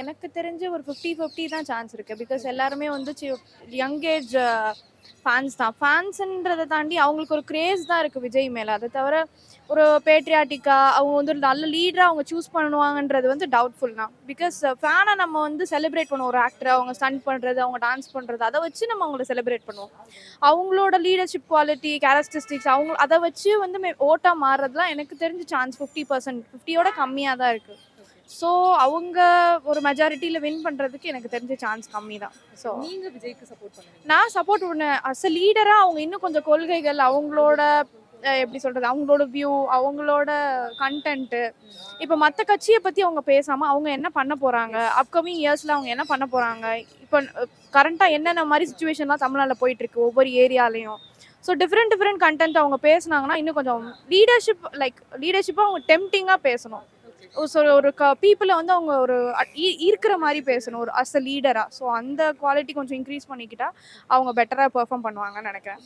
எனக்கு தெரிஞ்சு ஒரு 50-50 தான் சான்ஸ் இருக்கு. பிகாஸ் எல்லாருமே வந்து யங் ஏஜ் ஃபேன்ஸ் தான். ஃபேன்ஸ்ன்றத தாண்டி அவங்களுக்கு ஒரு கிரேஸ் தான் இருக்கு விஜய் மேல. அதை தவிர ஒரு பேட்ரியாட்டிக்கா அவங்க வந்து ஒரு நல்ல லீடரா அவங்க சூஸ் பண்ணுவாங்கன்றது வந்து டவுட்ஃபுல் தான். பிகாஸ் ஃபேனை நம்ம வந்து செலிப்ரேட் பண்ணுவோம். ஒரு ஆக்டரை அவங்க ஸ்டண்ட் பண்றது, அவங்க டான்ஸ் பண்றது, அதை வச்சு நம்ம அவங்கள செலிப்ரேட் பண்ணுவோம். அவங்களோட லீடர்ஷிப் குவாலிட்டி, கேரக்டரிஸ்டிக்ஸ் அவங்க அதை வச்சு வந்து ஓட்டா மாறுறதுலாம் எனக்கு தெரிஞ்ச சான்ஸ் 50%, 50யோட கம்மியாக தான் இருக்கு. ஸோ அவங்க ஒரு மெஜாரிட்டியில் வின் பண்ணுறதுக்கு எனக்கு தெரிஞ்ச சான்ஸ் கம்மி தான். ஸோ நீங்க விஜய்க்கு சப்போர்ட் பண்ணுவீங்க? நான் சப்போர்ட் பண்ணேன். அஸ் அ லீடராக அவங்க இன்னும் கொஞ்சம் கொள்கைகள், அவங்களோட எப்படி சொல்கிறது, அவங்களோட வியூ, அவங்களோட கண்டென்ட்டு, இப்போ மற்ற கட்சியை பற்றி அவங்க பேசாமல் அவங்க என்ன பண்ண போகிறாங்க, அப்கமிங் இயர்ஸில் அவங்க என்ன பண்ண போகிறாங்க, இப்போ கரண்ட்டாக என்னென்ன மாதிரி சுச்சுவேஷன்லாம் தமிழ்நாட்டில் போயிட்டுருக்கு ஒவ்வொரு ஏரியாலையும். ஸோ டிஃப்ரெண்ட் கண்டென்ட் அவங்க பேசுனாங்கன்னா இன்னும் கொஞ்சம் லீடர்ஷிப்பாக அவங்க டெம்டிங்காக பேசணும். ஒரு பீப்புளை வந்து அவங்க ஒரு ஈர்க்கிற மாதிரி பேசணும் ஒரு அஸ் அ லீடராக. ஸோ அந்த குவாலிட்டி கொஞ்சம் இன்க்ரீஸ் பண்ணிக்கிட்டா அவங்க பெட்டராக பெர்ஃபார்ம் பண்ணுவாங்கன்னு நினைக்கிறேன்.